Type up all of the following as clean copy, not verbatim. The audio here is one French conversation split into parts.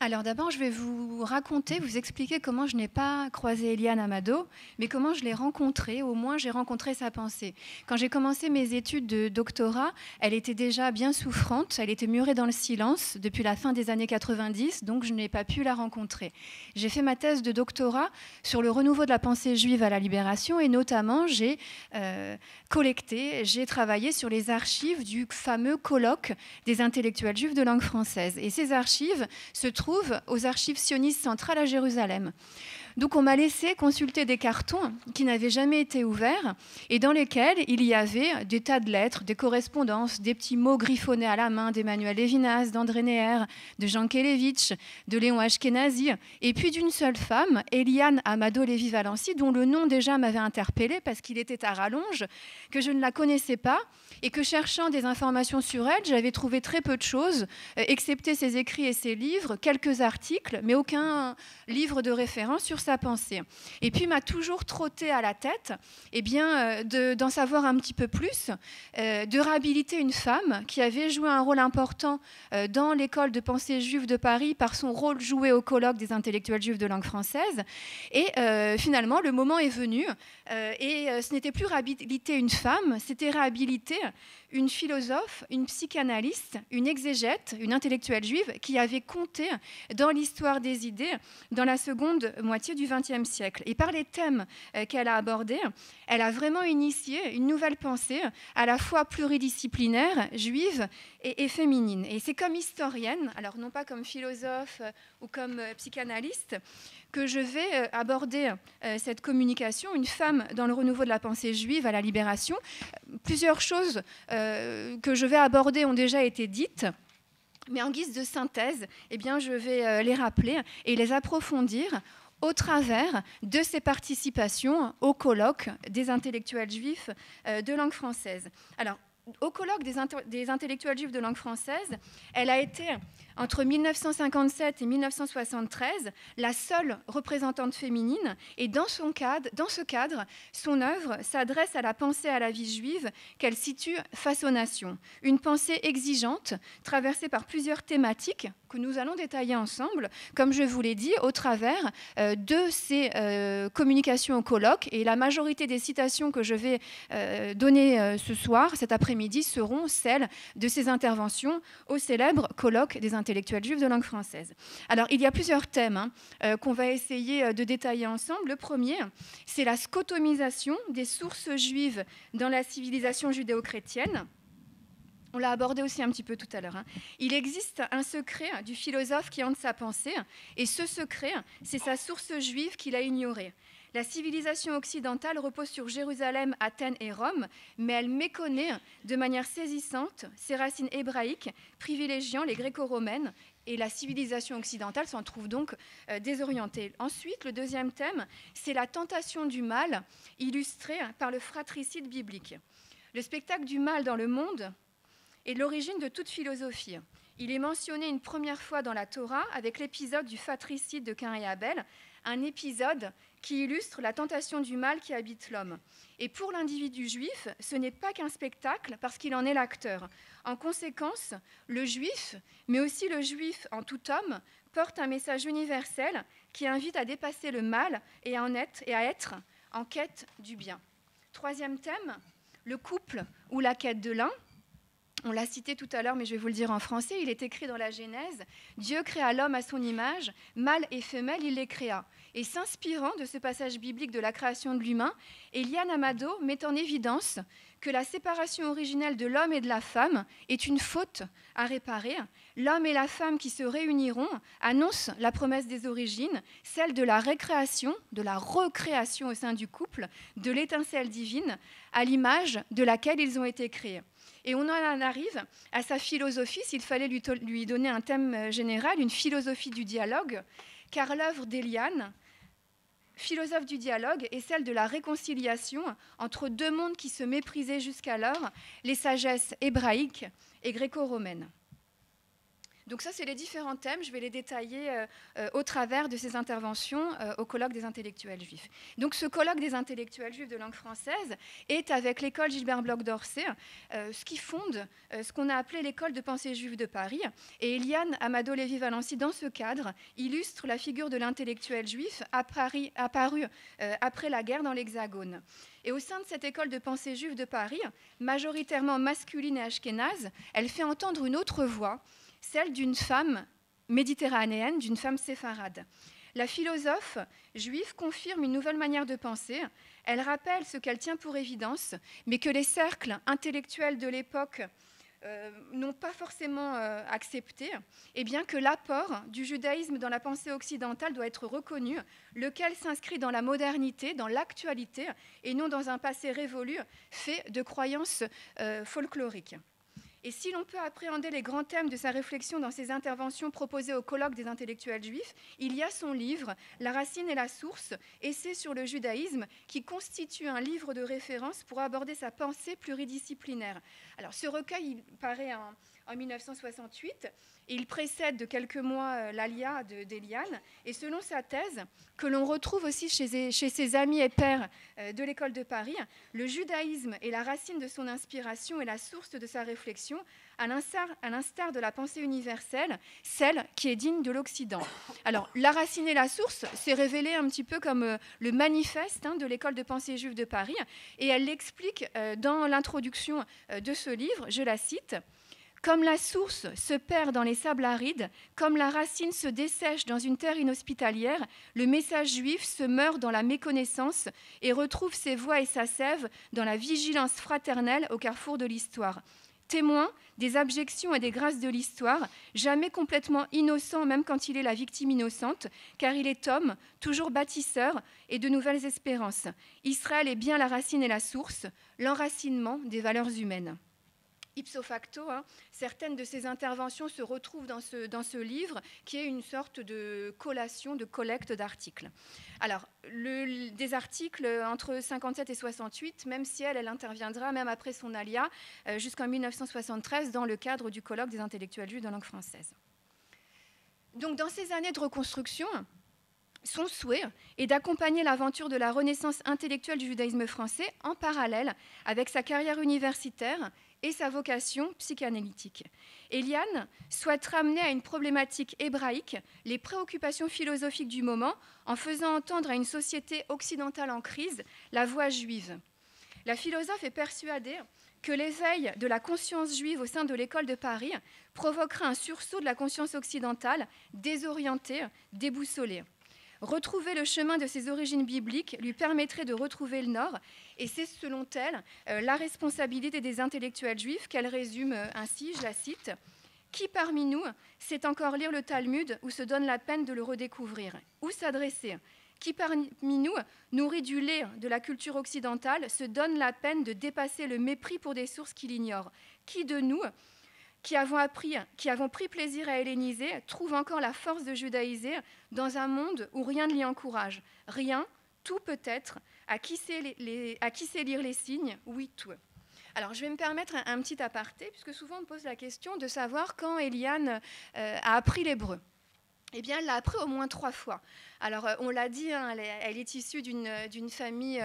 Alors d'abord, je vais vous raconter, vous expliquer comment je n'ai pas croisé Eliane Amado, mais comment je l'ai rencontrée, au moins j'ai rencontré sa pensée. Quand j'ai commencé mes études de doctorat, elle était déjà bien souffrante, elle était murée dans le silence depuis la fin des années 90, donc je n'ai pas pu la rencontrer. J'ai fait ma thèse de doctorat sur le renouveau de la pensée juive à la Libération et notamment j'ai travaillé sur les archives du fameux colloque des intellectuels juifs de langue française. Et ces archives se trouvent aux archives sionistes centrales à Jérusalem. Donc on m'a laissé consulter des cartons qui n'avaient jamais été ouverts et dans lesquels il y avait des tas de lettres, des correspondances, des petits mots griffonnés à la main d'Emmanuel Lévinas, d'André Neher, de Jean Kelevitch, de Léon Ashkenazi, et puis d'une seule femme, Eliane Amado Lévy-Valency, dont le nom déjà m'avait interpellée parce qu'il était à rallonge, que je ne la connaissais pas et que cherchant des informations sur elle, j'avais trouvé très peu de choses, excepté ses écrits et ses livres, quelques articles, mais aucun livre de référence sur sa pensée. Et puis m'a toujours trotté à la tête d'en savoir un petit peu plus, de réhabiliter une femme qui avait joué un rôle important dans l'école de pensée juive de Paris par son rôle joué au colloque des intellectuels juifs de langue française. Et finalement, le moment est venu ce n'était plus réhabiliter une femme, c'était réhabiliter une philosophe, une psychanalyste, une exégète, une intellectuelle juive qui avait compté dans l'histoire des idées dans la seconde moitié du XXe siècle. Et par les thèmes qu'elle a abordés, elle a vraiment initié une nouvelle pensée à la fois pluridisciplinaire, juive et féminine. Et c'est comme historienne, alors non pas comme philosophe ou comme psychanalyste, que je vais aborder cette communication, une femme dans le renouveau de la pensée juive à la Libération. Plusieurs choses que je vais aborder ont déjà été dites, mais en guise de synthèse, je vais les rappeler et les approfondir au travers de ses participations au colloque des intellectuels juifs de langue française. Alors, au colloque des intellectuels juifs de langue française, elle a été, entre 1957 et 1973, la seule représentante féminine. Et dans ce cadre, son œuvre s'adresse à la pensée à la vie juive qu'elle situe face aux nations. Une pensée exigeante, traversée par plusieurs thématiques que nous allons détailler ensemble, comme je vous l'ai dit, au travers de ces communications au colloque. Et la majorité des citations que je vais donner ce soir, cet après-midi, seront celles de ces interventions au célèbre colloque des intellectuels juifs de langue française. Alors, il y a plusieurs thèmes qu'on va essayer de détailler ensemble. Le premier, c'est la scotomisation des sources juives dans la civilisation judéo-chrétienne. On l'a abordé aussi un petit peu tout à l'heure. Il existe un secret du philosophe qui hante sa pensée, et ce secret, c'est sa source juive qu'il a ignorée. La civilisation occidentale repose sur Jérusalem, Athènes et Rome, mais elle méconnaît de manière saisissante ses racines hébraïques, privilégiant les gréco-romaines, et la civilisation occidentale s'en trouve donc désorientée. Ensuite, le deuxième thème, c'est la tentation du mal, illustrée par le fratricide biblique. Le spectacle du mal dans le monde est l'origine de toute philosophie. Il est mentionné une première fois dans la Torah avec l'épisode du fratricide de Caïn et Abel, un épisode qui illustre la tentation du mal qui habite l'homme. Et pour l'individu juif, ce n'est pas qu'un spectacle parce qu'il en est l'acteur. En conséquence, le juif, mais aussi le juif en tout homme, porte un message universel qui invite à dépasser le mal et à être en quête du bien. Troisième thème, le couple ou la quête de l'un. On l'a cité tout à l'heure, mais je vais vous le dire en français. Il est écrit dans la Genèse, « Dieu créa l'homme à son image, mâle et femelle, il les créa ». Et s'inspirant de ce passage biblique de la création de l'humain, Eliane Amado met en évidence que la séparation originelle de l'homme et de la femme est une faute à réparer. L'homme et la femme qui se réuniront annoncent la promesse des origines, celle de la récréation, de la recréation au sein du couple, de l'étincelle divine, à l'image de laquelle ils ont été créés. Et on en arrive à sa philosophie, s'il fallait lui donner un thème général, une philosophie du dialogue, car l'œuvre d'Eliane, philosophe du dialogue, est celle de la réconciliation entre deux mondes qui se méprisaient jusqu'alors, les sagesses hébraïques et gréco-romaines. Donc ça, c'est les différents thèmes. Je vais les détailler au travers de ces interventions au colloque des intellectuels juifs. Donc ce colloque des intellectuels juifs de langue française est, avec l'école Gilbert Bloch d'Orsay, ce qui fonde ce qu'on a appelé l'école de pensée juive de Paris. Et Eliane Amado Lévy-Valency, dans ce cadre, illustre la figure de l'intellectuel juif apparu après la guerre dans l'Hexagone. Et au sein de cette école de pensée juive de Paris, majoritairement masculine et ashkénaze, elle fait entendre une autre voix, celle d'une femme méditerranéenne, d'une femme séfarade. La philosophe juive confirme une nouvelle manière de penser. Elle rappelle ce qu'elle tient pour évidence, mais que les cercles intellectuels de l'époque n'ont pas forcément accepté, et bien que l'apport du judaïsme dans la pensée occidentale doit être reconnu, lequel s'inscrit dans la modernité, dans l'actualité, et non dans un passé révolu fait de croyances folkloriques. Et si l'on peut appréhender les grands thèmes de sa réflexion dans ses interventions proposées au colloque des intellectuels juifs, il y a son livre « La racine et la source, essai sur le judaïsme » qui constitue un livre de référence pour aborder sa pensée pluridisciplinaire. Alors ce recueil, il paraît en 1968, et il précède de quelques mois l'Alia d'Eliane, et selon sa thèse, que l'on retrouve aussi chez ses amis et pairs de l'école de Paris, le judaïsme est la racine de son inspiration et la source de sa réflexion, à l'instar de la pensée universelle, celle qui est digne de l'Occident. Alors, la racine et la source, c'est révélé un petit peu comme le manifeste de l'école de pensée juive de Paris, et elle l'explique dans l'introduction de ce livre, je la cite. Comme la source se perd dans les sables arides, comme la racine se dessèche dans une terre inhospitalière, le message juif se meurt dans la méconnaissance et retrouve ses voix et sa sève dans la vigilance fraternelle au carrefour de l'histoire. Témoin des abjections et des grâces de l'histoire, jamais complètement innocent même quand il est la victime innocente, car il est homme, toujours bâtisseur et de nouvelles espérances. Israël est bien la racine et la source, l'enracinement des valeurs humaines. Ipso facto, certaines de ces interventions se retrouvent dans ce livre qui est une sorte de collation, de collecte d'articles. Alors, des articles entre 57 et 68, même si elle interviendra même après son alia, jusqu'en 1973 dans le cadre du colloque des intellectuels juifs de langue française. Donc, dans ces années de reconstruction, son souhait est d'accompagner l'aventure de la renaissance intellectuelle du judaïsme français en parallèle avec sa carrière universitaire et sa vocation psychanalytique. Eliane souhaite ramener à une problématique hébraïque les préoccupations philosophiques du moment en faisant entendre à une société occidentale en crise la voix juive. La philosophe est persuadée que l'éveil de la conscience juive au sein de l'école de Paris provoquera un sursaut de la conscience occidentale désorientée, déboussolée. Retrouver le chemin de ses origines bibliques lui permettrait de retrouver le Nord, et c'est selon elle la responsabilité des intellectuels juifs qu'elle résume ainsi, je la cite, « Qui parmi nous sait encore lire le Talmud ou se donne la peine de le redécouvrir? Où s'adresser? Qui parmi nous, nourri du lait de la culture occidentale, se donne la peine de dépasser le mépris pour des sources qu'il ignore? Qui de nous qui avons pris plaisir à helléniser, trouvent encore la force de judaïser dans un monde où rien ne l'y encourage. Rien, tout peut-être, à qui sait lire les signes, oui, tout. » Alors, je vais me permettre un petit aparté, puisque souvent on me pose la question de savoir quand Eliane a appris l'hébreu. Eh bien, elle l'a appris au moins 3 fois. Alors, on l'a dit, elle est issue d'une famille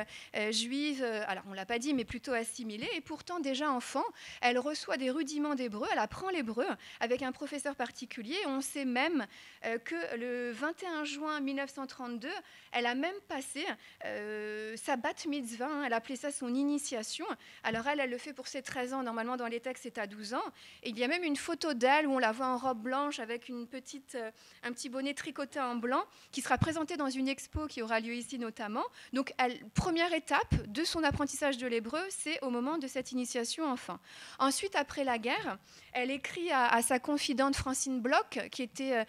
juive, alors on ne l'a pas dit, mais plutôt assimilée, et pourtant, déjà enfant, elle reçoit des rudiments d'hébreu, elle apprend l'hébreu avec un professeur particulier. On sait même que le 21 juin 1932, elle a même passé sa bat mitzvah, elle appelait ça son initiation. Alors, elle le fait pour ses 13 ans, normalement dans les textes, c'est à 12 ans. Et il y a même une photo d'elle où on la voit en robe blanche avec un petit bonnet tricoté en blanc qui sera présenté dans une expo qui aura lieu ici notamment. Donc, première étape de son apprentissage de l'hébreu, c'est au moment de cette initiation enfant. Ensuite, après la guerre, elle écrit à sa confidente Francine Bloch, qui était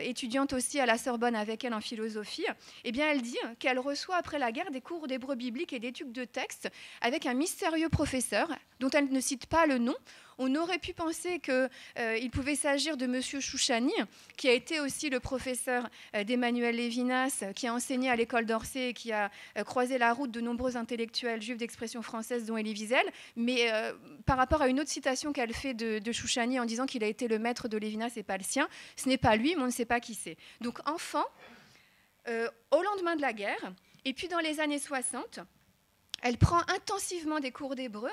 étudiante aussi à la Sorbonne avec elle en philosophie. Eh bien, elle dit qu'elle reçoit après la guerre des cours d'hébreu biblique et d'études de texte avec un mystérieux professeur dont elle ne cite pas le nom. On aurait pu penser qu'il pouvait s'agir de M. Chouchani, qui a été aussi le professeur d'Emmanuel Lévinas, qui a enseigné à l'école d'Orsay et qui a croisé la route de nombreux intellectuels juifs d'expression française, dont Elie Wiesel. Mais par rapport à une autre citation qu'elle fait de Chouchani en disant qu'il a été le maître de Lévinas et pas le sien, ce n'est pas lui, mais on ne sait pas qui c'est. Donc enfant, au lendemain de la guerre, et puis dans les années 60, elle prend intensivement des cours d'hébreu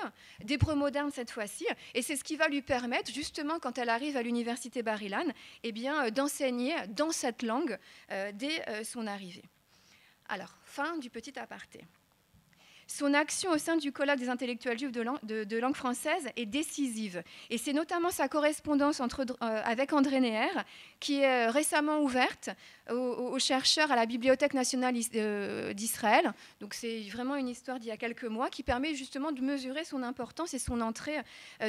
moderne cette fois-ci, et c'est ce qui va lui permettre, justement, quand elle arrive à l'université Bar-Ilan, eh bien, d'enseigner dans cette langue dès son arrivée. Alors, fin du petit aparté. Son action au sein du colloque des intellectuels juifs de langue française est décisive. Et c'est notamment sa correspondance avec André Neher, qui est récemment ouverte aux chercheurs à la Bibliothèque nationale d'Israël. Donc c'est vraiment une histoire d'il y a quelques mois qui permet justement de mesurer son importance et son entrée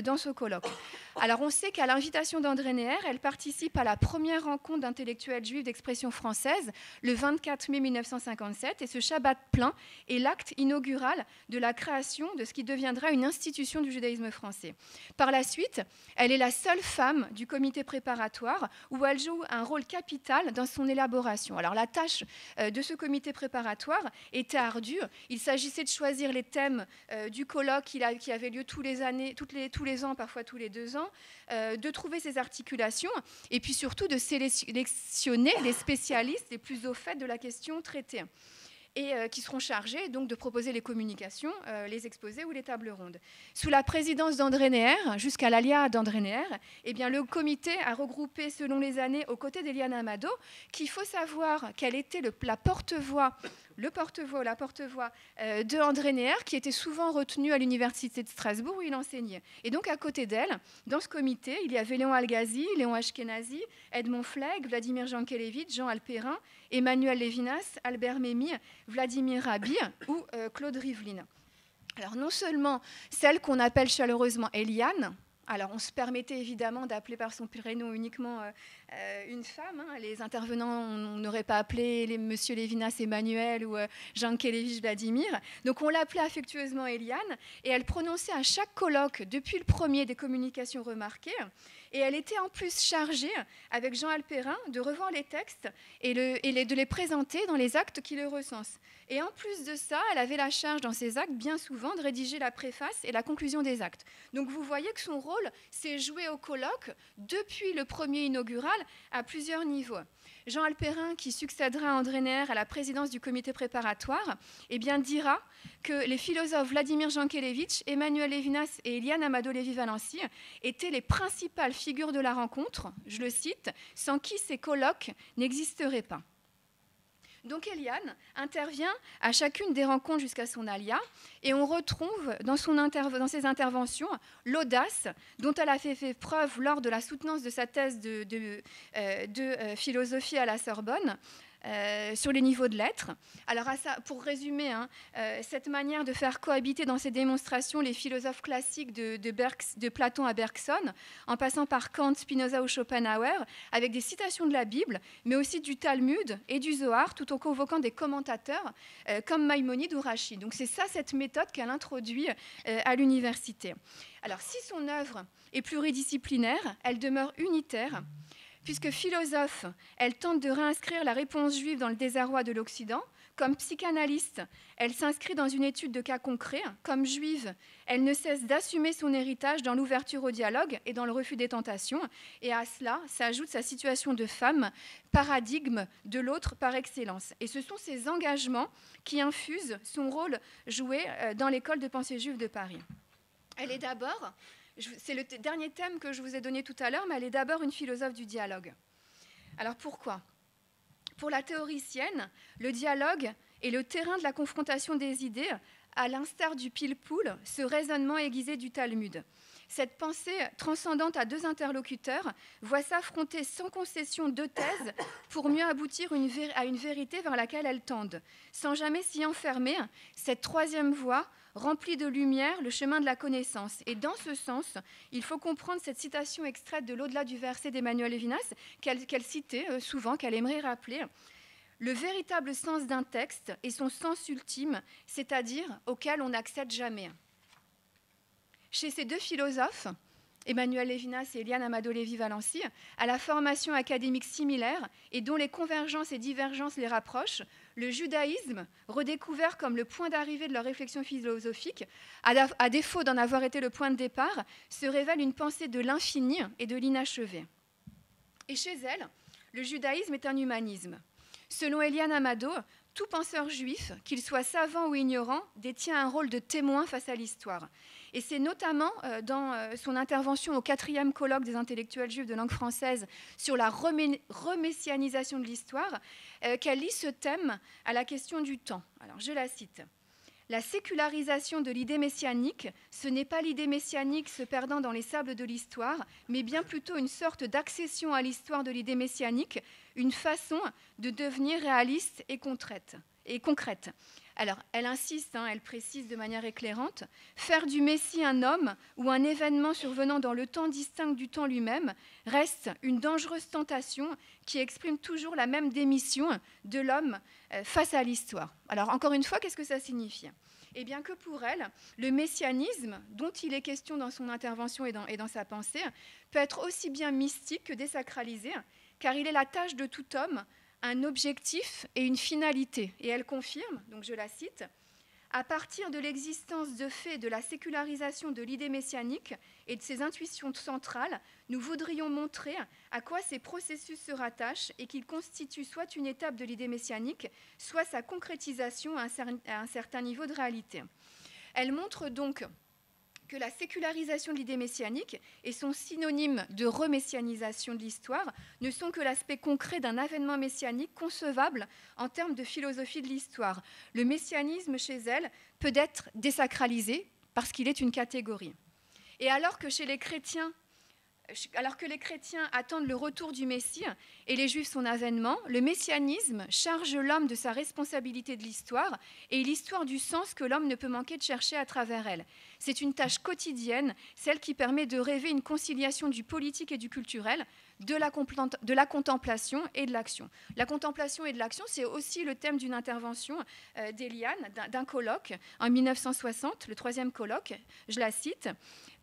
dans ce colloque. Alors on sait qu'à l'invitation d'André Neher, elle participe à la première rencontre d'intellectuels juifs d'expression française le 24 mai 1957, et ce Shabbat plein est l'acte inaugural de la création de ce qui deviendra une institution du judaïsme français. Par la suite, elle est la seule femme du comité préparatoire où elle joue un rôle capital dans son élaboration. Alors la tâche de ce comité préparatoire était ardue. Il s'agissait de choisir les thèmes du colloque qui avait lieu tous les ans, parfois tous les 2 ans, de trouver ses articulations et puis surtout de sélectionner les spécialistes les plus au fait de la question traitée, et qui seront chargés donc de proposer les communications, les exposés ou les tables rondes. Sous la présidence d'André Neher, jusqu'à l'Alia d'André Neher, eh bien, le comité a regroupé selon les années aux côtés d'Eliane Amado, qu'il faut savoir qu'elle était le porte-voix de André Neher, qui était souvent retenu à l'université de Strasbourg où il enseignait. Et donc à côté d'elle, dans ce comité, il y avait Léon Algazi, Léon Ashkenazi, Edmond Flegg, Vladimir Jankélévitch, Jean Alpérin, Emmanuel Lévinas, Albert Memmi, Vladimir Rabi ou Claude Rivlin. Alors non seulement celle qu'on appelle chaleureusement Eliane, alors on se permettait évidemment d'appeler par son prénom uniquement une femme. Hein. Les intervenants, on n'aurait pas appelé Monsieur Lévinas Emmanuel ou Jankélévitch Vladimir. Donc on l'appelait affectueusement Eliane, et elle prononçait à chaque colloque, depuis le premier, des communications remarquées. Et elle était en plus chargée, avec Jean Alpérin, de revoir les textes et de les présenter dans les actes qui les recensent. Et en plus de ça, elle avait la charge dans ces actes, bien souvent, de rédiger la préface et la conclusion des actes. Donc vous voyez que son rôle s'est joué au colloque depuis le premier inaugural à plusieurs niveaux. Jean Alpérin, qui succédera à André Neher à la présidence du comité préparatoire, eh bien, dira que les philosophes Vladimir Jankélévitch, Emmanuel Lévinas et Eliane Amado Lévy-Valency étaient les principales figures de la rencontre, je le cite, sans qui ces colloques n'existeraient pas. Donc Eliane intervient à chacune des rencontres jusqu'à son alia, et on retrouve dans ses interventions l'audace dont elle a fait preuve lors de la soutenance de sa thèse de philosophie à la Sorbonne, sur les niveaux de l'être. Alors, pour résumer, cette manière de faire cohabiter dans ses démonstrations les philosophes classiques de Platon à Bergson, en passant par Kant, Spinoza ou Schopenhauer, avec des citations de la Bible, mais aussi du Talmud et du Zohar, tout en convoquant des commentateurs comme Maïmonide ou Rashi. Donc, c'est ça, cette méthode qu'elle introduit à l'université. Alors, si son œuvre est pluridisciplinaire, elle demeure unitaire, puisque philosophe, elle tente de réinscrire la réponse juive dans le désarroi de l'Occident. Comme psychanalyste, elle s'inscrit dans une étude de cas concrets. Comme juive, elle ne cesse d'assumer son héritage dans l'ouverture au dialogue et dans le refus des tentations. Et à cela s'ajoute sa situation de femme, paradigme de l'autre par excellence. Et ce sont ces engagements qui infusent son rôle joué dans l'école de pensée juive de Paris. Elle est d'abord... C'est le dernier thème que je vous ai donné tout à l'heure, mais elle est d'abord une philosophe du dialogue. Alors pourquoi ? Pour la théoricienne, le dialogue est le terrain de la confrontation des idées, à l'instar du pile-poule, ce raisonnement aiguisé du Talmud. Cette pensée transcendante à deux interlocuteurs voit s'affronter sans concession deux thèses pour mieux aboutir à une vérité vers laquelle elles tendent. Sans jamais s'y enfermer, cette troisième voie remplit de lumière le chemin de la connaissance. Et dans ce sens, il faut comprendre cette citation extraite de l'au-delà du verset d'Emmanuel Lévinas, qu'elle citait souvent, qu'elle aimerait rappeler. Le véritable sens d'un texte est son sens ultime, c'est-à-dire auquel on n'accède jamais. Chez ces deux philosophes, Emmanuel Levinas et Eliane Amado-Lévy-Valency, à la formation académique similaire et dont les convergences et divergences les rapprochent, le judaïsme, redécouvert comme le point d'arrivée de leur réflexion philosophique, à défaut d'en avoir été le point de départ, se révèle une pensée de l'infini et de l'inachevé. Et chez elle, le judaïsme est un humanisme. Selon Eliane Amado, tout penseur juif, qu'il soit savant ou ignorant, détient un rôle de témoin face à l'histoire. Et c'est notamment dans son intervention au 4e colloque des intellectuels juifs de langue française sur la remessianisation de l'histoire qu'elle lie ce thème à la question du temps. Alors, je la cite. La sécularisation de l'idée messianique, ce n'est pas l'idée messianique se perdant dans les sables de l'histoire, mais bien plutôt une sorte d'accession à l'histoire de l'idée messianique, une façon de devenir réaliste et concrète. Alors, elle insiste, elle précise de manière éclairante, faire du Messie un homme ou un événement survenant dans le temps distinct du temps lui-même reste une dangereuse tentation qui exprime toujours la même démission de l'homme face à l'histoire. Alors, encore une fois, qu'est-ce que ça signifie ? Eh bien que pour elle, le messianisme, dont il est question dans son intervention et dans sa pensée, peut être aussi bien mystique que désacralisé, car il est la tâche de tout homme, un objectif et une finalité. Et elle confirme, donc je la cite, « À partir de l'existence de fait de la sécularisation de l'idée messianique et de ses intuitions centrales, nous voudrions montrer à quoi ces processus se rattachent et qu'ils constituent soit une étape de l'idée messianique, soit sa concrétisation à un certain niveau de réalité. » Elle montre donc que la sécularisation de l'idée messianique et son synonyme de remessianisation de l'histoire ne sont que l'aspect concret d'un avènement messianique concevable en termes de philosophie de l'histoire. Le messianisme, chez elle, peut être désacralisé parce qu'il est une catégorie. Et alors que les chrétiens attendent le retour du Messie et les Juifs son avènement, le messianisme charge l'homme de sa responsabilité de l'histoire et l'histoire du sens que l'homme ne peut manquer de chercher à travers elle. C'est une tâche quotidienne, celle qui permet de rêver une conciliation du politique et du culturel, de la contemplation et de l'action. La contemplation et de l'action, c'est aussi le thème d'une intervention d'Eliane, d'un colloque en 1960, le 3e colloque, je la cite.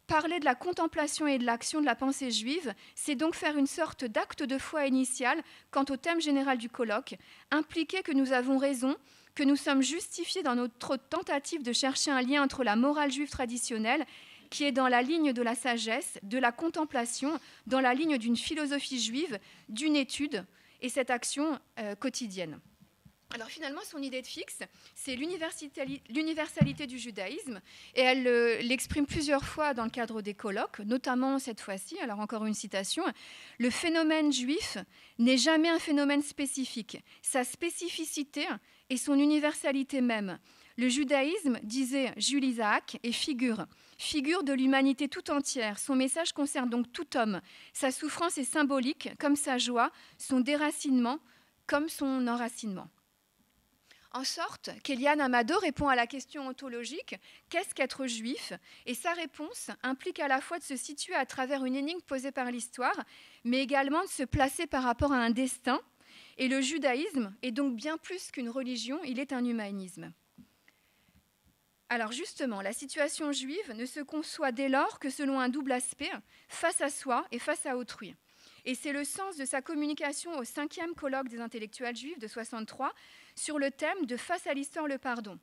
Parler de la contemplation et de l'action de la pensée juive, c'est donc faire une sorte d'acte de foi initial quant au thème général du colloque, impliquer que nous avons raison, que nous sommes justifiés dans notre tentative de chercher un lien entre la morale juive traditionnelle, qui est dans la ligne de la sagesse, de la contemplation, dans la ligne d'une philosophie juive, d'une étude, et cette action quotidienne. Alors finalement, son idée de fixe, c'est l'universalité du judaïsme, et elle l'exprime plusieurs fois dans le cadre des colloques, notamment cette fois-ci, alors encore une citation, « Le phénomène juif n'est jamais un phénomène spécifique. Sa spécificité est son universalité même. Le judaïsme, disait Jules Isaac, est figure de l'humanité tout entière. Son message concerne donc tout homme. Sa souffrance est symbolique, comme sa joie, son déracinement, comme son enracinement. » En sorte qu'Eliane Amado répond à la question ontologique « Qu'est-ce qu'être juif ?» Et sa réponse implique à la fois de se situer à travers une énigme posée par l'histoire, mais également de se placer par rapport à un destin. Et le judaïsme est donc bien plus qu'une religion, il est un humanisme. Alors justement, la situation juive ne se conçoit dès lors que selon un double aspect, face à soi et face à autrui. Et c'est le sens de sa communication au 5e colloque des intellectuels juifs de 63 sur le thème de « Face à l'histoire, le pardon ».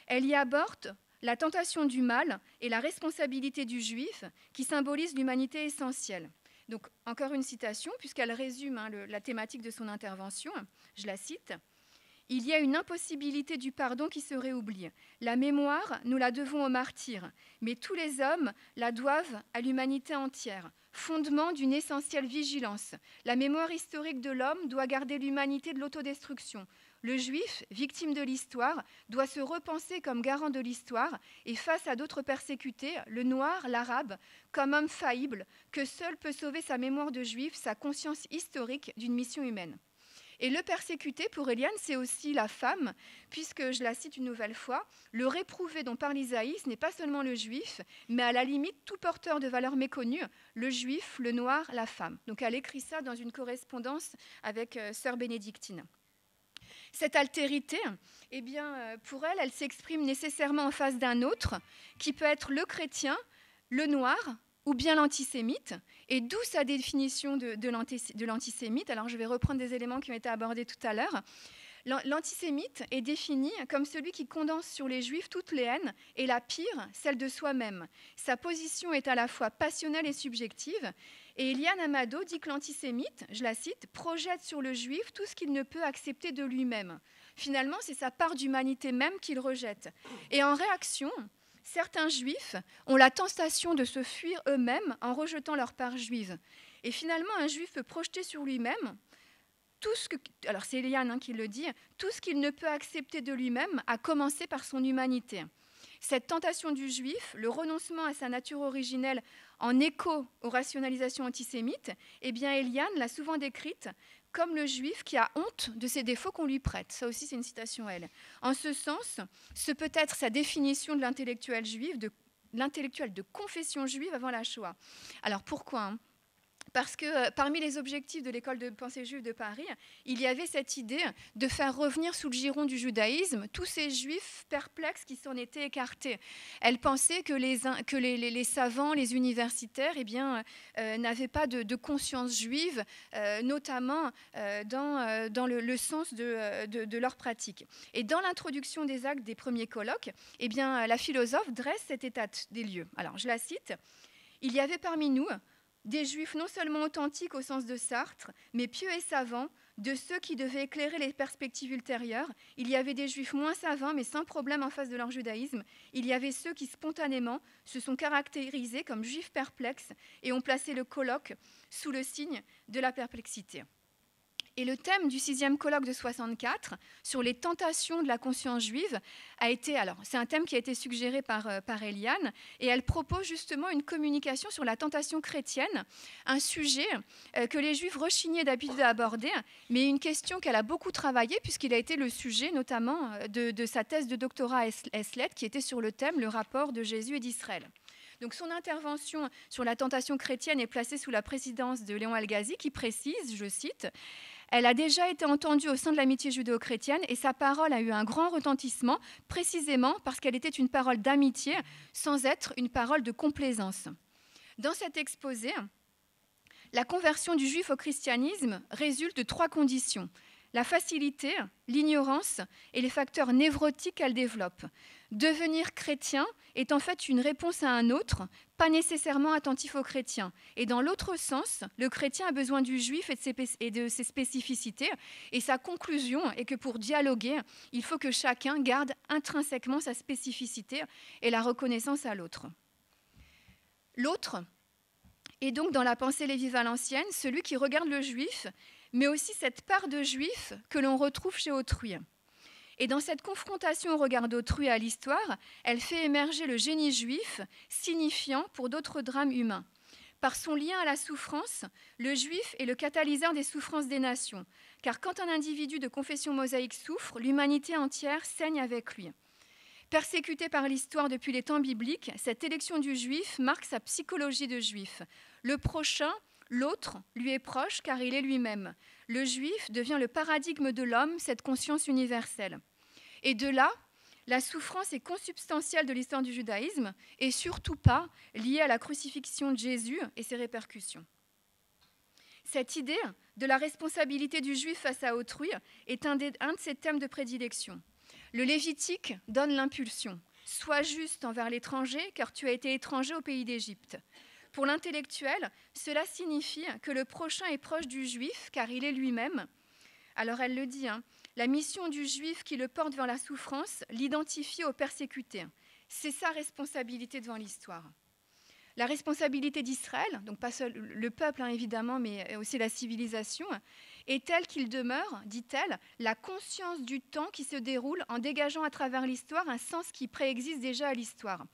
Elle y aborde la tentation du mal et la responsabilité du juif qui symbolise l'humanité essentielle. Donc, encore une citation, puisqu'elle résume la thématique de son intervention, je la cite. « Il y a une impossibilité du pardon qui serait oubliée. La mémoire, nous la devons aux martyrs, mais tous les hommes la doivent à l'humanité entière. Fondement d'une essentielle vigilance. La mémoire historique de l'homme doit garder l'humanité de l'autodestruction. Le juif, victime de l'histoire, doit se repenser comme garant de l'histoire et face à d'autres persécutés, le noir, l'arabe, comme homme faillible, que seul peut sauver sa mémoire de juif, sa conscience historique d'une mission humaine. » Et le persécuté, pour Eliane, c'est aussi la femme, puisque, je la cite une nouvelle fois, « Le réprouvé dont parle Isaïe, ce n'est pas seulement le juif, mais à la limite tout porteur de valeurs méconnues, le juif, le noir, la femme. » Donc elle écrit ça dans une correspondance avec sœur bénédictine. Cette altérité, eh bien, pour elle s'exprime nécessairement en face d'un autre, qui peut être le chrétien, le noir ou bien l'antisémite. Et d'où sa définition de l'antisémite. Alors je vais reprendre des éléments qui ont été abordés tout à l'heure. L'antisémite est défini comme celui qui condense sur les Juifs toutes les haines, et la pire, celle de soi-même. Sa position est à la fois passionnelle et subjective. Et Eliane Amado dit que l'antisémite, je la cite, projette sur le Juif tout ce qu'il ne peut accepter de lui-même. Finalement, c'est sa part d'humanité même qu'il rejette. Et en réaction, certains Juifs ont la tentation de se fuir eux-mêmes en rejetant leur part juive. Et finalement, un Juif peut projeter sur lui-même tout ce que, alors c'est Eliane qui le dit, tout ce qu'il ne peut accepter de lui-même, à commencer par son humanité. Cette tentation du Juif, le renoncement à sa nature originelle en écho aux rationalisations antisémites, eh bien Eliane l'a souvent décrite comme le Juif qui a honte de ses défauts qu'on lui prête. Ça aussi, c'est une citation, elle. En ce sens, ce peut être sa définition de l'intellectuel juif, de l'intellectuel de confession juive avant la Shoah. Alors pourquoi Parce que parmi les objectifs de l'école de pensée juive de Paris, il y avait cette idée de faire revenir sous le giron du judaïsme tous ces juifs perplexes qui s'en étaient écartés. Elle pensait que les savants, les universitaires, n'avaient pas de conscience juive, notamment dans le sens de leur pratique. Et dans l'introduction des actes des premiers colloques, la philosophe dresse cet état des lieux. Alors, je la cite. « Il y avait parmi nous des juifs non seulement authentiques au sens de Sartre, mais pieux et savants, de ceux qui devaient éclairer les perspectives ultérieures. Il y avait des juifs moins savants, mais sans problème en face de leur judaïsme. Il y avait ceux qui, spontanément, se sont caractérisés comme juifs perplexes et ont placé le colloque sous le signe de la perplexité. » Et le thème du 6e colloque de 64 sur les tentations de la conscience juive a été, alors c'est un thème qui a été suggéré par Eliane, et elle propose justement une communication sur la tentation chrétienne, un sujet que les juifs rechignaient d'habitude à aborder, mais une question qu'elle a beaucoup travaillé puisqu'il a été le sujet notamment de sa thèse de doctorat à Eslet qui était sur le thème « Le rapport de Jésus et d'Israël ». Donc son intervention sur la tentation chrétienne est placée sous la présidence de Léon Algazi qui précise, je cite, « Elle a déjà été entendue au sein de l'amitié judéo-chrétienne et sa parole a eu un grand retentissement précisément parce qu'elle était une parole d'amitié sans être une parole de complaisance. » Dans cet exposé, la conversion du juif au christianisme résulte de 3 conditions. La facilité, l'ignorance et les facteurs névrotiques qu'elle développe. Devenir chrétien est en fait une réponse à un autre, pas nécessairement attentif aux chrétiens. Et dans l'autre sens, le chrétien a besoin du juif et de ses spécificités. Et sa conclusion est que pour dialoguer, il faut que chacun garde intrinsèquement sa spécificité et la reconnaissance à l'autre. L'autre est donc dans la pensée lévi-valencienne celui qui regarde le juif, mais aussi cette part de juif que l'on retrouve chez autrui. Et dans cette confrontation au regard d'autrui à l'histoire, elle fait émerger le génie juif, signifiant pour d'autres drames humains. Par son lien à la souffrance, le juif est le catalyseur des souffrances des nations, car quand un individu de confession mosaïque souffre, l'humanité entière saigne avec lui. Persécuté par l'histoire depuis les temps bibliques, cette élection du juif marque sa psychologie de juif. Le prochain, l'autre, lui est proche car il est lui-même. Le juif devient le paradigme de l'homme, cette conscience universelle. Et de là, la souffrance est consubstantielle de l'histoire du judaïsme et surtout pas liée à la crucifixion de Jésus et ses répercussions. Cette idée de la responsabilité du juif face à autrui est un de ses thèmes de prédilection. Le Lévitique donne l'impulsion. Sois juste envers l'étranger car tu as été étranger au pays d'Égypte. Pour l'intellectuel, cela signifie que le prochain est proche du juif, car il est lui-même. Alors elle le dit, la mission du juif qui le porte vers la souffrance l'identifie au persécuté. C'est sa responsabilité devant l'histoire. La responsabilité d'Israël, donc pas seul le peuple évidemment, mais aussi la civilisation, est telle qu'il demeure, dit-elle, la conscience du temps qui se déroule en dégageant à travers l'histoire un sens qui préexiste déjà à l'histoire.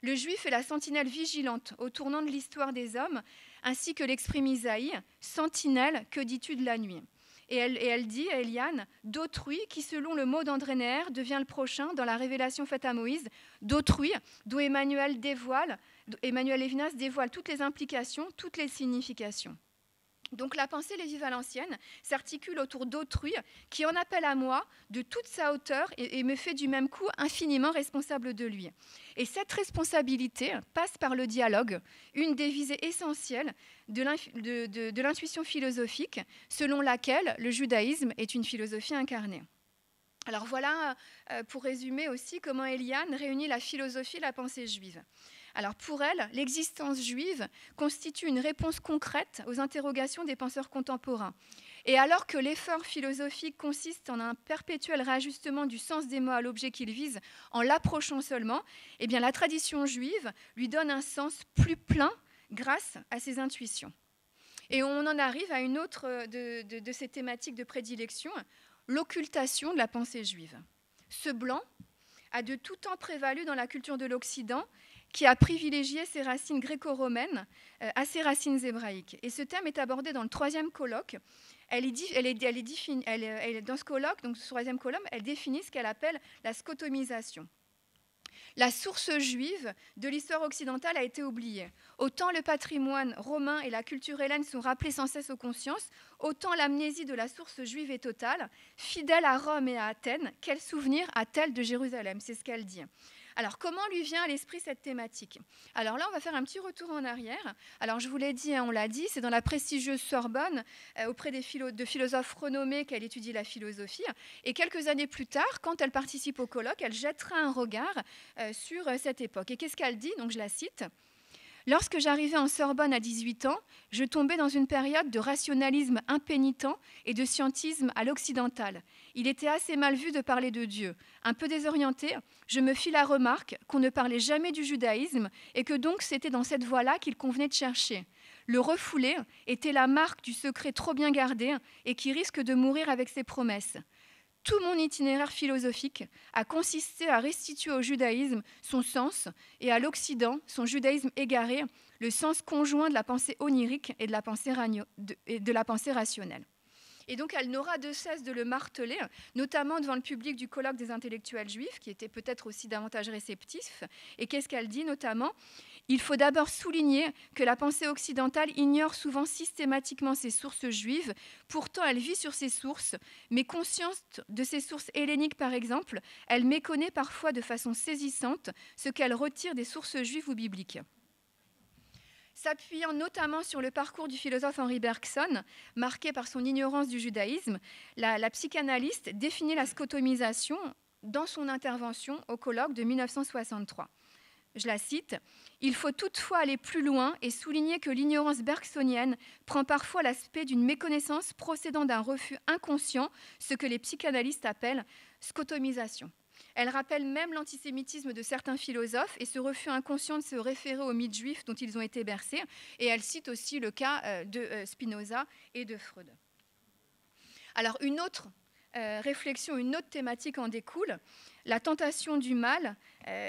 Le juif est la sentinelle vigilante au tournant de l'histoire des hommes, ainsi que l'exprime Isaïe, « Sentinelle, que dis-tu de la nuit ?» Et elle dit, Eliane, d'autrui qui, selon le mot d'André Neher, devient le prochain dans la révélation faite à Moïse, d'autrui, d'où Emmanuel Lévinas dévoile toutes les implications, toutes les significations. Donc la pensée lévi-valencienne s'articule autour d'autrui qui en appelle à moi de toute sa hauteur et me fait du même coup infiniment responsable de lui. Et cette responsabilité passe par le dialogue, une des visées essentielles de l'intuition philosophique, selon laquelle le judaïsme est une philosophie incarnée. Alors voilà, pour résumer aussi, comment Eliane réunit la philosophie et la pensée juive. Alors pour elle, l'existence juive constitue une réponse concrète aux interrogations des penseurs contemporains. Et alors que l'effort philosophique consiste en un perpétuel réajustement du sens des mots à l'objet qu'il vise, en l'approchant seulement, eh bien la tradition juive lui donne un sens plus plein grâce à ses intuitions. Et on en arrive à une autre de ces thématiques de prédilection, l'occultation de la pensée juive. Ce blanc a de tout temps prévalu dans la culture de l'Occident, qui a privilégié ses racines gréco-romaines à ses racines hébraïques. Et ce thème est abordé dans le 3e colloque. Dans ce colloque, donc ce 3e colloque, elle définit ce qu'elle appelle la scotomisation. La source juive de l'histoire occidentale a été oubliée. Autant le patrimoine romain et la culture hellène sont rappelés sans cesse aux consciences, autant l'amnésie de la source juive est totale. Fidèle à Rome et à Athènes, quel souvenir a-t-elle de Jérusalem? C'est ce qu'elle dit. Alors, comment lui vient à l'esprit cette thématique? Alors là, on va faire un petit retour en arrière. Alors, je vous l'ai dit, on l'a dit, c'est dans la prestigieuse Sorbonne, auprès de philosophes renommés, qu'elle étudie la philosophie. Et quelques années plus tard, quand elle participe au colloque, elle jettera un regard sur cette époque. Et qu'est-ce qu'elle dit? Donc, je la cite. Lorsque j'arrivais en Sorbonne à 18 ans, je tombais dans une période de rationalisme impénitent et de scientisme à l'occidental. Il était assez mal vu de parler de Dieu. Un peu désorienté, je me fis la remarque qu'on ne parlait jamais du judaïsme et que donc c'était dans cette voie-là qu'il convenait de chercher. Le refouler était la marque du secret trop bien gardé et qui risque de mourir avec ses promesses. Tout mon itinéraire philosophique a consisté à restituer au judaïsme son sens et à l'Occident, son judaïsme égaré, le sens conjoint de la pensée onirique et de la pensée rationnelle. Et donc elle n'aura de cesse de le marteler, notamment devant le public du colloque des intellectuels juifs, qui était peut-être aussi davantage réceptif. Et qu'est-ce qu'elle dit notamment? Il faut d'abord souligner que la pensée occidentale ignore souvent systématiquement ses sources juives. Pourtant, elle vit sur ses sources, mais consciente de ses sources helléniques, par exemple, elle méconnaît parfois de façon saisissante ce qu'elle retire des sources juives ou bibliques. S'appuyant notamment sur le parcours du philosophe Henri Bergson, marqué par son ignorance du judaïsme, la psychanalyste définit la scotomisation dans son intervention au colloque de 1963. Je la cite, « Il faut toutefois aller plus loin et souligner que l'ignorance bergsonienne prend parfois l'aspect d'une méconnaissance procédant d'un refus inconscient, ce que les psychanalystes appellent scotomisation. » Elle rappelle même l'antisémitisme de certains philosophes et ce refus inconscient de se référer aux mythes juifs dont ils ont été bercés. Et elle cite aussi le cas de Spinoza et de Freud. Alors une autre réflexion, une autre thématique en découle, la tentation du mal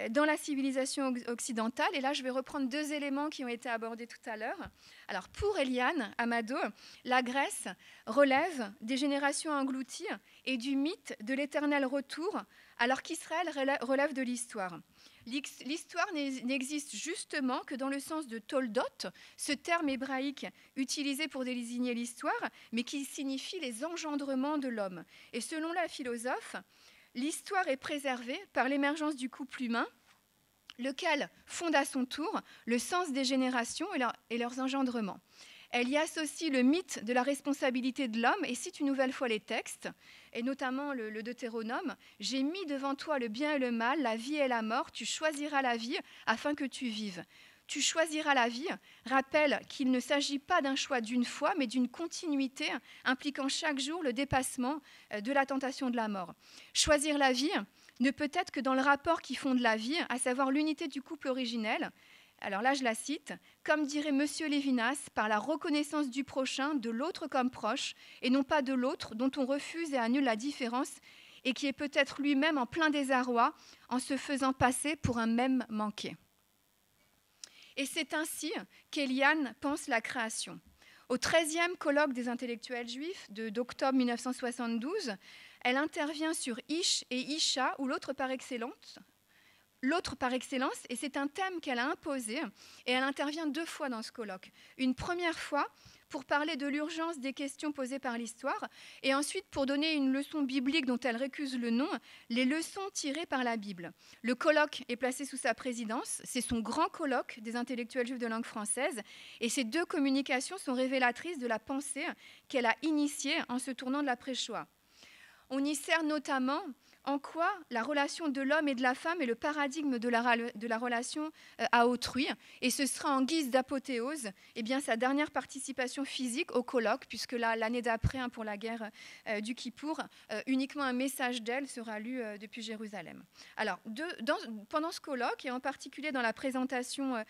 dans la civilisation occidentale. Et là, je vais reprendre 2 éléments qui ont été abordés tout à l'heure. Alors, pour Eliane Amado, la Grèce relève des générations englouties et du mythe de l'éternel retour, alors qu'Israël relève de l'histoire. L'histoire n'existe justement que dans le sens de toldot, ce terme hébraïque utilisé pour désigner l'histoire, mais qui signifie les engendrements de l'homme. Et selon la philosophe, l'histoire est préservée par l'émergence du couple humain, lequel fonde à son tour le sens des générations et leurs engendrements. Elle y associe le mythe de la responsabilité de l'homme et cite une nouvelle fois les textes, et notamment le Deutéronome. « J'ai mis devant toi le bien et le mal, la vie et la mort, tu choisiras la vie afin que tu vives. » Tu choisiras la vie rappelle qu'il ne s'agit pas d'un choix d'une fois, mais d'une continuité impliquant chaque jour le dépassement de la tentation de la mort. Choisir la vie ne peut être que dans le rapport qui fonde la vie, à savoir l'unité du couple originel. Alors là, je la cite, « Comme dirait Monsieur Lévinas, par la reconnaissance du prochain, de l'autre comme proche, et non pas de l'autre dont on refuse et annule la différence, et qui est peut-être lui-même en plein désarroi en se faisant passer pour un même manqué. » Et c'est ainsi qu'Eliane pense la création. Au 13e colloque des intellectuels juifs d'octobre 1972, elle intervient sur Ish et Isha, ou l'autre par excellence, et c'est un thème qu'elle a imposé, et elle intervient 2 fois dans ce colloque. Une première fois pour parler de l'urgence des questions posées par l'histoire, et ensuite pour donner une leçon biblique dont elle récuse le nom, les leçons tirées par la Bible. Le colloque est placé sous sa présidence, c'est son grand colloque des intellectuels juifs de langue française, et ces deux communications sont révélatrices de la pensée qu'elle a initiée en se tournant de l'après-Shoah. On y sert notamment en quoi la relation de l'homme et de la femme est le paradigme de la relation à autrui. Et ce sera en guise d'apothéose sa dernière participation physique au colloque, puisque l'année d'après, pour la guerre du Kippour, uniquement un message d'elle sera lu depuis Jérusalem. Alors, pendant ce colloque, et en particulier dans la présentation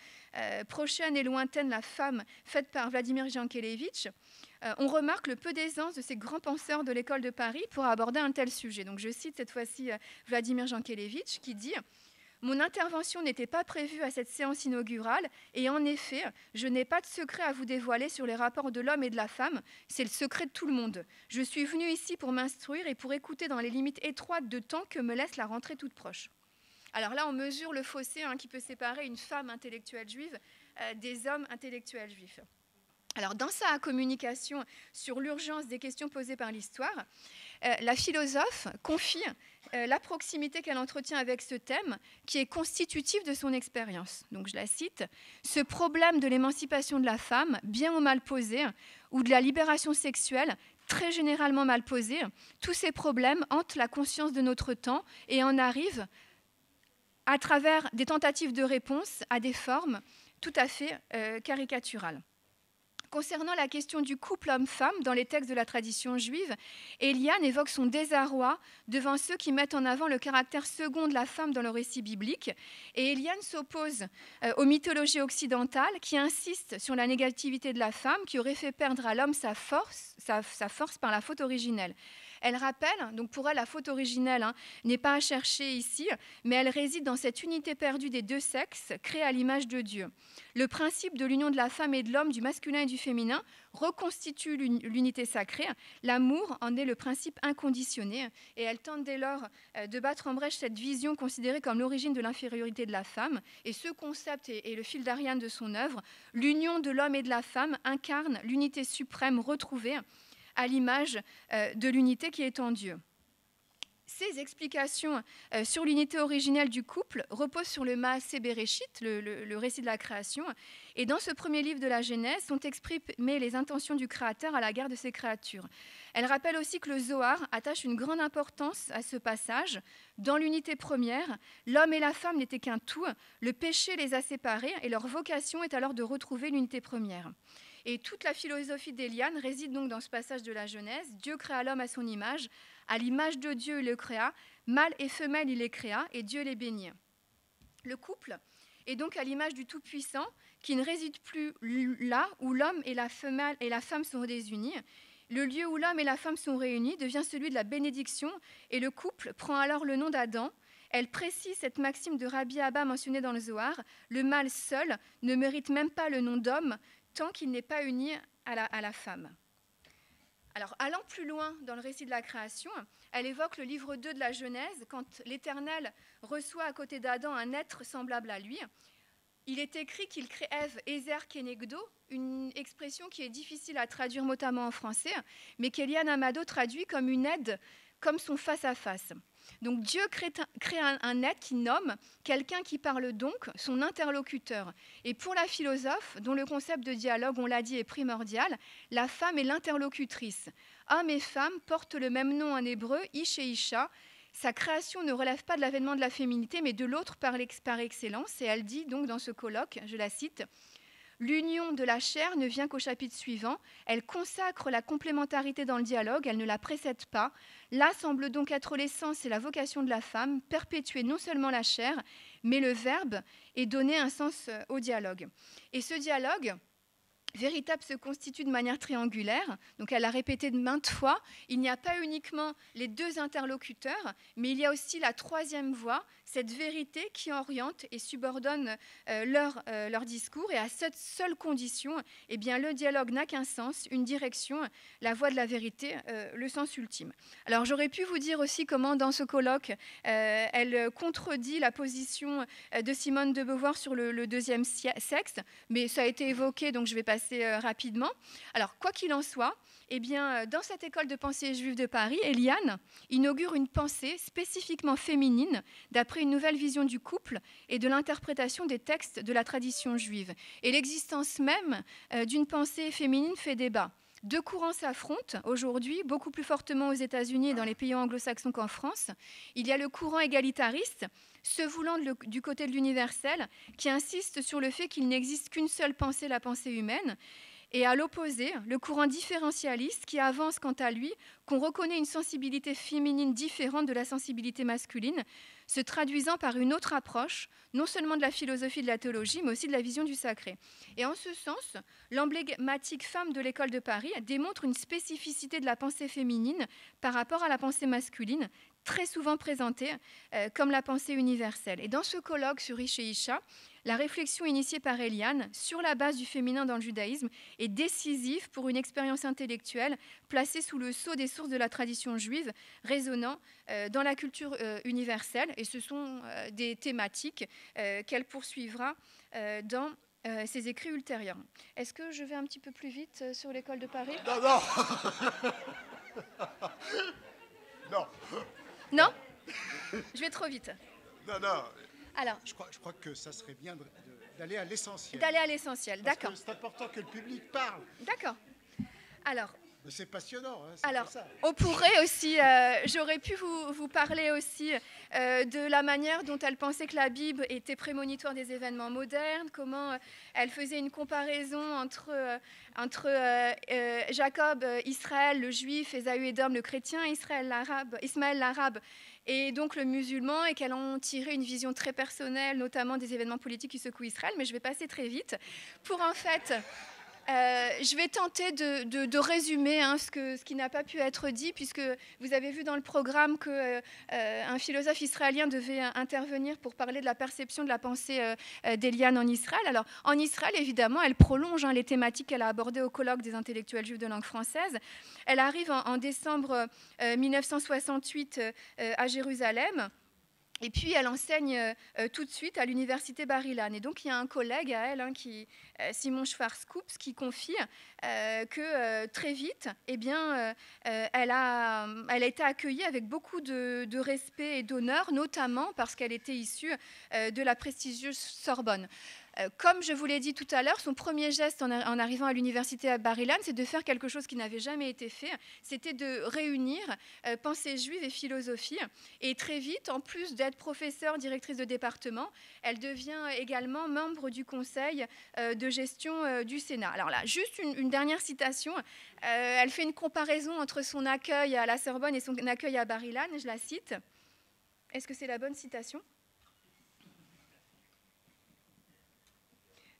prochaine et lointaine, La femme, faite par Vladimir Jankélévitch, on remarque le peu d'aisance de ces grands penseurs de l'école de Paris pour aborder un tel sujet. Donc, je cite cette fois-ci Vladimir Jankélévitch qui dit « Mon intervention n'était pas prévue à cette séance inaugurale et en effet, je n'ai pas de secret à vous dévoiler sur les rapports de l'homme et de la femme. C'est le secret de tout le monde. Je suis venue ici pour m'instruire et pour écouter dans les limites étroites de temps que me laisse la rentrée toute proche. » Alors là, on mesure le fossé qui peut séparer une femme intellectuelle juive des hommes intellectuels juifs. Alors, dans sa communication sur l'urgence des questions posées par l'histoire, la philosophe confie la proximité qu'elle entretient avec ce thème qui est constitutif de son expérience. Donc, je la cite, « Ce problème de l'émancipation de la femme, bien ou mal posé, ou de la libération sexuelle, très généralement mal posé, tous ces problèmes hantent la conscience de notre temps et en arrivent à travers des tentatives de réponse à des formes tout à fait caricaturales. » Concernant la question du couple homme-femme dans les textes de la tradition juive, Eliane évoque son désarroi devant ceux qui mettent en avant le caractère second de la femme dans le récit biblique. Et Eliane s'oppose aux mythologies occidentales qui insistent sur la négativité de la femme, qui aurait fait perdre à l'homme sa force par la faute originelle. Elle rappelle, donc pour elle, la faute originelle n'est pas à chercher ici, mais elle réside dans cette unité perdue des deux sexes, créée à l'image de Dieu. Le principe de l'union de la femme et de l'homme, du masculin et du féminin, reconstitue l'unité sacrée. L'amour en est le principe inconditionné, et elle tente dès lors de battre en brèche cette vision considérée comme l'origine de l'infériorité de la femme. Et ce concept est le fil d'Ariane de son œuvre. L'union de l'homme et de la femme incarne l'unité suprême retrouvée à l'image de l'unité qui est en Dieu. Ces explications sur l'unité originelle du couple reposent sur le Maasé Bereshit, le récit de la création. Et dans ce premier livre de la Genèse sont exprimées les intentions du Créateur à l'égard de ses créatures. Elle rappelle aussi que le Zohar attache une grande importance à ce passage. Dans l'unité première, l'homme et la femme n'étaient qu'un tout. Le péché les a séparés et leur vocation est alors de retrouver l'unité première. Et toute la philosophie d'Eliane réside donc dans ce passage de la Genèse. Dieu créa l'homme à son image. À l'image de Dieu, il le créa. Mâle et femelle, il les créa, et Dieu les bénit. Le couple est donc à l'image du Tout-Puissant, qui ne réside plus là où l'homme et la femme sont désunis. Le lieu où l'homme et la femme sont réunis devient celui de la bénédiction, et le couple prend alors le nom d'Adam. Elle précise cette maxime de Rabbi Abba mentionnée dans le Zohar. Le mâle seul ne mérite même pas le nom d'homme, tant qu'il n'est pas uni à la femme. Alors, allant plus loin dans le récit de la création, elle évoque le livre 2 de la Genèse, quand l'Éternel reçoit à côté d'Adam un être semblable à lui. Il est écrit qu'il crée Ève Ezer Kenegdo, une expression qui est difficile à traduire notamment en français, mais qu'Eliane Amado traduit comme une aide, comme son face-à-face. Donc Dieu crée un être qui nomme quelqu'un qui parle donc, son interlocuteur. Et pour la philosophe, dont le concept de dialogue, on l'a dit, est primordial, la femme est l'interlocutrice. Hommes et femmes portent le même nom en hébreu, Ish et Isha. Sa création ne relève pas de l'avènement de la féminité, mais de l'autre par excellence. Et elle dit donc dans ce colloque, je la cite, « L'union de la chair ne vient qu'au chapitre suivant. Elle consacre la complémentarité dans le dialogue, elle ne la précède pas. Là semble donc être l'essence et la vocation de la femme, perpétuer non seulement la chair, mais le verbe et donner un sens au dialogue. » Et ce dialogue véritable se constitue de manière triangulaire. Donc elle l'a répété de maintes fois. Il n'y a pas uniquement les deux interlocuteurs, mais il y a aussi la troisième voix, cette vérité qui oriente et subordonne leur discours. Et à cette seule condition, eh bien, le dialogue n'a qu'un sens, une direction, la voie de la vérité, le sens ultime. Alors j'aurais pu vous dire aussi comment dans ce colloque, elle contredit la position de Simone de Beauvoir sur le deuxième sexe, mais ça a été évoqué, donc je vais passer rapidement. Alors quoi qu'il en soit, eh bien, dans cette école de pensée juive de Paris, Eliane inaugure une pensée spécifiquement féminine d'après une nouvelle vision du couple et de l'interprétation des textes de la tradition juive. Et l'existence même d'une pensée féminine fait débat. Deux courants s'affrontent aujourd'hui, beaucoup plus fortement aux États-Unis et dans les pays anglo-saxons qu'en France. Il y a le courant égalitariste, se voulant du côté de l'universel, qui insiste sur le fait qu'il n'existe qu'une seule pensée, la pensée humaine. Et à l'opposé, le courant différentialiste qui avance quant à lui qu'on reconnaît une sensibilité féminine différente de la sensibilité masculine, se traduisant par une autre approche, non seulement de la philosophie et de la théologie, mais aussi de la vision du sacré. Et en ce sens, l'emblématique femme de l'école de Paris démontre une spécificité de la pensée féminine par rapport à la pensée masculine, très souvent présentée comme la pensée universelle. Et dans ce colloque sur Ish et Isha, la réflexion initiée par Eliane sur la base du féminin dans le judaïsme est décisive pour une expérience intellectuelle placée sous le sceau des sources de la tradition juive, résonnant dans la culture universelle. Et ce sont des thématiques qu'elle poursuivra dans ses écrits ultérieurs. Est-ce que je vais un petit peu plus vite sur l'école de Paris ? Non, non. Non. Non ? Je vais trop vite. Non, non. Alors, je crois que ça serait bien d'aller à l'essentiel. D'aller à l'essentiel, d'accord. C'est important que le public parle. D'accord. Alors, c'est passionnant. Hein, alors, ça. On pourrait aussi, j'aurais pu vous parler aussi de la manière dont elle pensait que la Bible était prémonitoire des événements modernes, comment elle faisait une comparaison entre Jacob, Israël, le juif, Ésaü, Édom, le chrétien, Ismaël, l'arabe, et donc le musulman, et qu'elle en tirait une vision très personnelle, notamment des événements politiques qui secouent Israël, mais je vais passer très vite pour en fait... je vais tenter de résumer ce qui n'a pas pu être dit, puisque vous avez vu dans le programme qu'un philosophe israélien devait intervenir pour parler de la perception de la pensée d'Eliane en Israël. Alors, en Israël, évidemment, elle prolonge les thématiques qu'elle a abordées au colloque des intellectuels juifs de langue française. Elle arrive en décembre 1968 à Jérusalem. Et puis, elle enseigne tout de suite à l'université Bar-Ilan. Et donc, il y a un collègue à elle, Simon Schwarzkopf, qui confie que très vite, eh bien, elle a été accueillie avec beaucoup de respect et d'honneur, notamment parce qu'elle était issue de la prestigieuse Sorbonne. Comme je vous l'ai dit tout à l'heure, son premier geste en arrivant à l'université à Bar-Ilan, c'est de faire quelque chose qui n'avait jamais été fait, c'était de réunir pensée juive et philosophie. Et très vite, en plus d'être professeure, directrice de département, elle devient également membre du conseil de gestion du Sénat. Alors là, juste une dernière citation. Elle fait une comparaison entre son accueil à la Sorbonne et son accueil à Bar-Ilan, je la cite. Est-ce que c'est la bonne citation ?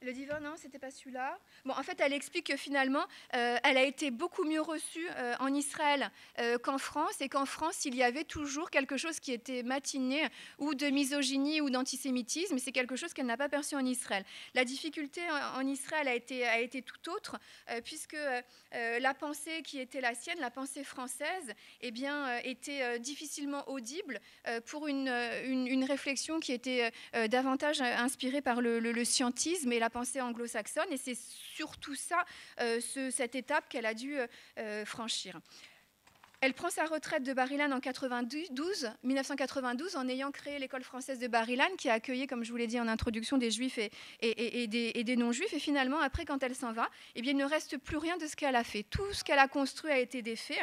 Le divin, non, c'était pas celui-là. Bon, en fait, elle explique que finalement, elle a été beaucoup mieux reçue en Israël qu'en France, et qu'en France, il y avait toujours quelque chose qui était matiné ou de misogynie ou d'antisémitisme, et c'est quelque chose qu'elle n'a pas perçu en Israël. La difficulté en Israël a été tout autre, puisque la pensée qui était la sienne, la pensée française, eh bien, était difficilement audible pour une réflexion qui était davantage inspirée par le scientisme et la pensée anglo-saxonne, et c'est surtout ça, cette étape qu'elle a dû franchir. Elle prend sa retraite de Bar-Ilan en 1992 en ayant créé l'école française de Bar-Ilan qui a accueilli, comme je vous l'ai dit en introduction, des juifs et des non-juifs. Et finalement, après, quand elle s'en va, eh bien, il ne reste plus rien de ce qu'elle a fait. Tout ce qu'elle a construit a été défait.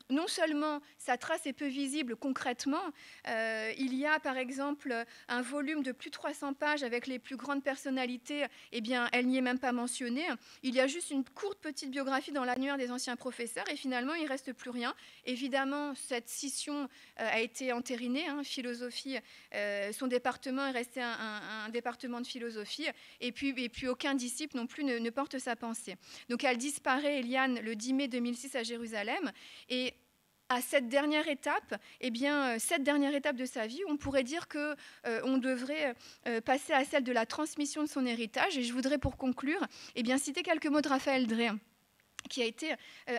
Non seulement sa trace est peu visible concrètement, il y a par exemple un volume de plus de 300 pages avec les plus grandes personnalités, eh bien, elle n'y est même pas mentionnée. Il y a juste une courte petite biographie dans l'annuaire des anciens professeurs, et finalement, il ne reste plus rien. Évidemment, cette scission a été entérinée. Philosophie, son département est resté un département de philosophie, et puis aucun disciple non plus ne porte sa pensée. Donc elle disparaît, Eliane, le 10 mai 2006 à Jérusalem, et à cette dernière étape, eh bien, cette dernière étape de sa vie, on pourrait dire qu'on devrait passer à celle de la transmission de son héritage. Et je voudrais, pour conclure, eh bien, citer quelques mots de Raphaël Drey, qui a été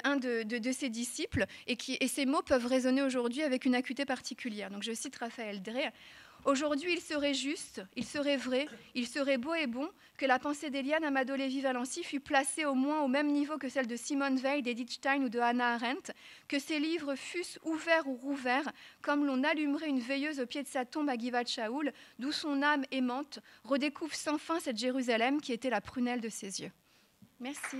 un de ses disciples, et ces mots peuvent résonner aujourd'hui avec une acuité particulière. Donc je cite Raphaël Drey. « Aujourd'hui, il serait juste, il serait vrai, il serait beau et bon que la pensée d'Eliane Amado Lévy-Valency fût placée au moins au même niveau que celle de Simone Weil, d'Edith Stein ou de Hannah Arendt, que ses livres fussent ouverts ou rouverts, comme l'on allumerait une veilleuse au pied de sa tombe à Givat Shaoul, d'où son âme aimante redécouvre sans fin cette Jérusalem qui était la prunelle de ses yeux. » Merci.